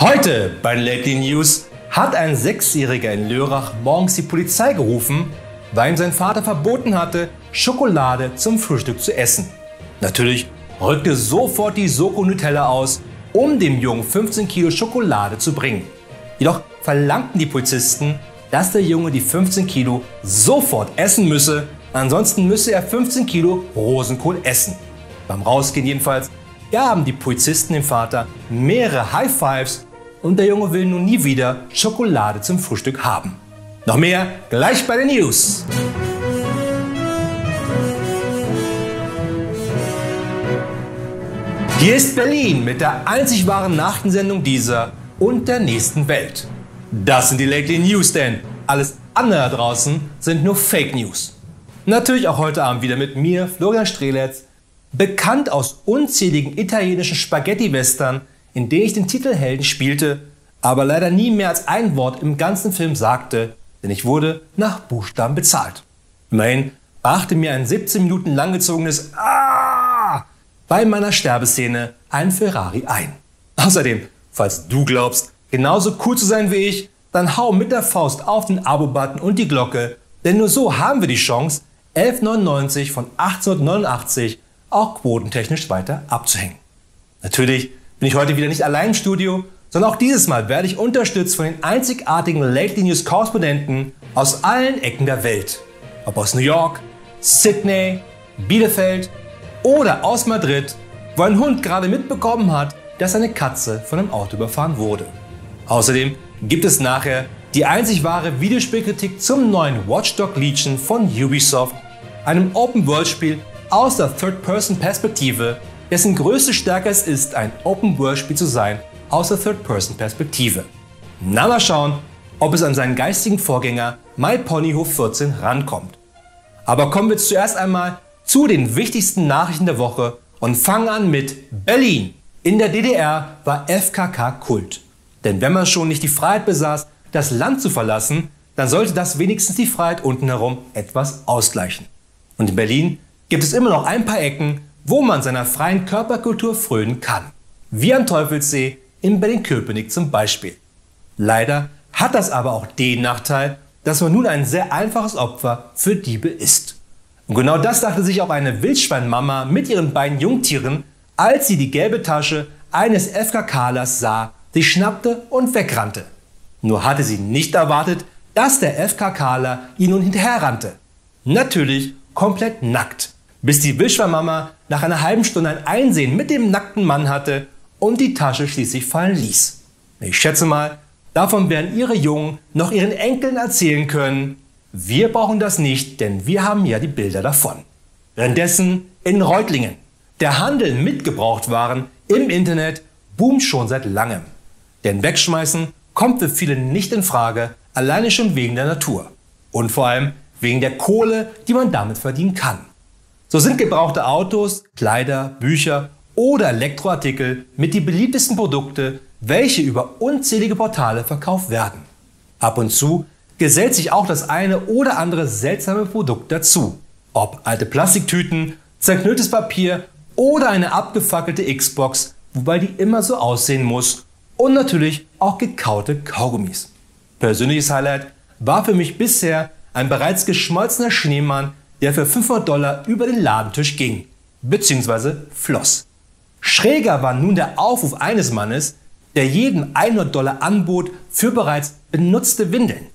Heute bei den Lately News hat ein Sechsjähriger in Lörrach morgens die Polizei gerufen, weil ihm sein Vater verboten hatte, Schokolade zum Frühstück zu essen. Natürlich rückte sofort die Soko Nutella aus, um dem Jungen 15 Kilo Schokolade zu bringen. Jedoch verlangten die Polizisten, dass der Junge die 15 Kilo sofort essen müsse, ansonsten müsse er 15 Kilo Rosenkohl essen. Beim Rausgehen jedenfalls gaben die Polizisten dem Vater mehrere High Fives und der Junge will nun nie wieder Schokolade zum Frühstück haben. Noch mehr gleich bei den News. Hier ist Berlin mit der einzig wahren Nachrichtensendung dieser und der nächsten Welt. Das sind die Lately News, denn alles andere da draußen sind nur Fake News. Natürlich auch heute Abend wieder mit mir, Florian Streletz, bekannt aus unzähligen italienischen Spaghetti-Western, in denen ich den Titelhelden spielte, aber leider nie mehr als ein Wort im ganzen Film sagte, denn ich wurde nach Buchstaben bezahlt. Immerhin brachte mir ein 17 Minuten langgezogenes Ah bei meiner Sterbeszene ein Ferrari ein. Außerdem, falls du glaubst, genauso cool zu sein wie ich, dann hau mit der Faust auf den Abo-Button und die Glocke, denn nur so haben wir die Chance, 11,99 von 1889 auch quotentechnisch weiter abzuhängen. Natürlich bin ich heute wieder nicht allein im Studio, sondern auch dieses Mal werde ich unterstützt von den einzigartigen Lately News Korrespondenten aus allen Ecken der Welt. Ob aus New York, Sydney, Bielefeld oder aus Madrid, wo ein Hund gerade mitbekommen hat, dass eine Katze von einem Auto überfahren wurde. Außerdem gibt es nachher die einzig wahre Videospielkritik zum neuen Watch Dogs Legion von Ubisoft, einem Open-World-Spiel aus der Third-Person-Perspektive, dessen größte Stärke es ist, ein Open-World-Spiel zu sein aus der Third-Person-Perspektive. Na, mal schauen, ob es an seinen geistigen Vorgänger My Ponyhof 14 rankommt. Aber kommen wir zuerst einmal zu den wichtigsten Nachrichten der Woche und fangen an mit Berlin. In der DDR war FKK Kult. Denn wenn man schon nicht die Freiheit besaß, das Land zu verlassen, dann sollte das wenigstens die Freiheit unten herum etwas ausgleichen. Und in Berlin gibt es immer noch ein paar Ecken, wo man seiner freien Körperkultur frönen kann. Wie am Teufelssee in Berlin-Köpenick zum Beispiel. Leider hat das aber auch den Nachteil, dass man nun ein sehr einfaches Opfer für Diebe ist. Und genau das dachte sich auch eine Wildschweinmama mit ihren beiden Jungtieren, als sie die gelbe Tasche eines FKKlers sah, sie schnappte und wegrannte. Nur hatte sie nicht erwartet, dass der FKKler ihr nun hinterherrannte. Natürlich komplett nackt, bis die Wildschweinmama nach einer halben Stunde ein Einsehen mit dem nackten Mann hatte und die Tasche schließlich fallen ließ. Ich schätze mal, davon werden ihre Jungen noch ihren Enkeln erzählen können, wir brauchen das nicht, denn wir haben ja die Bilder davon. Währenddessen in Reutlingen. Der Handel mit Gebrauchtwaren im Internet boomt schon seit langem. Denn wegschmeißen kommt für viele nicht in Frage, alleine schon wegen der Natur. Und vor allem wegen der Kohle, die man damit verdienen kann. So sind gebrauchte Autos, Kleider, Bücher oder Elektroartikel mit die beliebtesten Produkte, welche über unzählige Portale verkauft werden. Ab und zu gesellt sich auch das eine oder andere seltsame Produkt dazu. Ob alte Plastiktüten, zerknülltes Papier oder eine abgefackelte Xbox, wobei die immer so aussehen muss. Und natürlich auch gekaute Kaugummis. Persönliches Highlight war für mich bisher ein bereits geschmolzener Schneemann, der für $500 über den Ladentisch ging, bzw. floss. Schräger war nun der Aufruf eines Mannes, der jedem $100 anbot für bereits benutzte Windeln.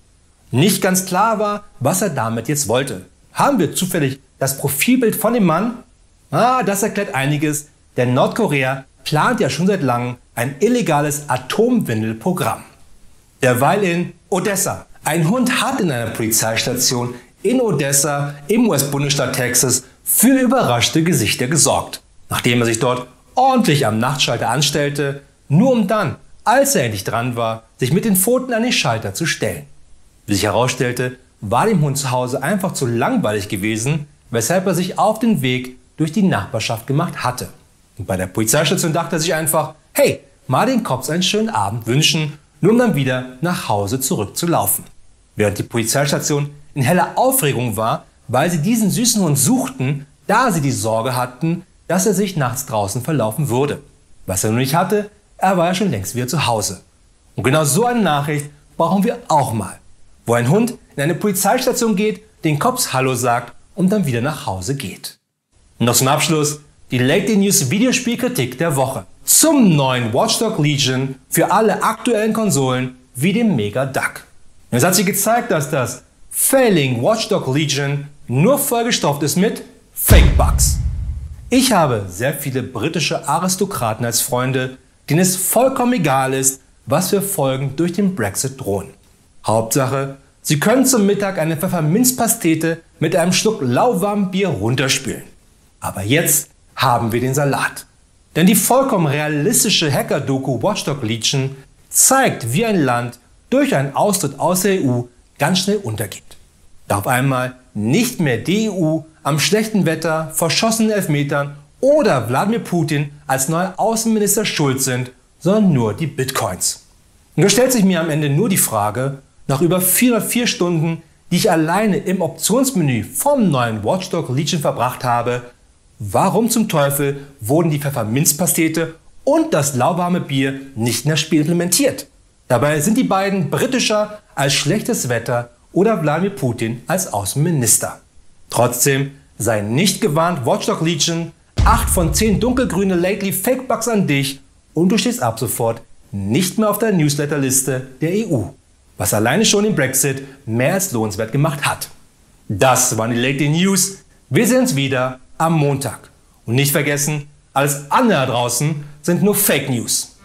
Nicht ganz klar war, was er damit jetzt wollte. Haben wir zufällig das Profilbild von dem Mann? Das erklärt einiges, denn Nordkorea plant ja schon seit langem ein illegales Atomwindelprogramm. Derweil in Odessa. Ein Hund hat in einer Polizeistation in Odessa im US-Bundesstaat Texas für überraschte Gesichter gesorgt, nachdem er sich dort ordentlich am Nachtschalter anstellte, nur um dann, als er endlich dran war, sich mit den Pfoten an den Schalter zu stellen. Wie sich herausstellte, war dem Hund zu Hause einfach zu langweilig gewesen, weshalb er sich auf den Weg durch die Nachbarschaft gemacht hatte. Und bei der Polizeistation dachte er sich einfach, hey, mal den Cops einen schönen Abend wünschen, nur um dann wieder nach Hause zurückzulaufen. Während die Polizeistation in heller Aufregung war, weil sie diesen süßen Hund suchten, da sie die Sorge hatten, dass er sich nachts draußen verlaufen würde. Was er nun nicht hatte, er war ja schon längst wieder zu Hause. Und genau so eine Nachricht brauchen wir auch mal, wo ein Hund in eine Polizeistation geht, den Cops Hallo sagt und dann wieder nach Hause geht. Und noch zum Abschluss die Lately News Videospielkritik der Woche zum neuen Watch Dogs Legion für alle aktuellen Konsolen wie dem Mega Duck. Es hat sich gezeigt, dass das Failing Watch Dogs Legion nur vollgestopft ist mit Fake Bugs. Ich habe sehr viele britische Aristokraten als Freunde, denen es vollkommen egal ist, was für Folgen durch den Brexit drohen. Hauptsache, sie können zum Mittag eine Pfefferminzpastete mit einem Schluck lauwarmem Bier runterspülen. Aber jetzt haben wir den Salat. Denn die vollkommen realistische Hacker-Doku Watch Dogs Legion zeigt, wie ein Land durch einen Austritt aus der EU ganz schnell untergeht. Da auf einmal nicht mehr die EU am schlechten Wetter, verschossenen Elfmetern oder Wladimir Putin als neuer Außenminister schuld sind, sondern nur die Bitcoins. Und da stellt sich mir am Ende nur die Frage, nach über 404 Stunden, die ich alleine im Optionsmenü vom neuen Watch Dogs Legion verbracht habe, warum zum Teufel wurden die Pfefferminzpastete und das lauwarme Bier nicht in das Spiel implementiert? Dabei sind die beiden britischer als schlechtes Wetter oder Wladimir Putin als Außenminister. Trotzdem sei nicht gewarnt, Watch Dogs Legion, 8 von 10 dunkelgrüne Lately Fake Bugs an dich und du stehst ab sofort nicht mehr auf der Newsletterliste der EU, was alleine schon den Brexit mehr als lohnenswert gemacht hat. Das waren die Lately News. Wir sehen uns wieder am Montag. Und nicht vergessen, alles andere da draußen sind nur Fake News.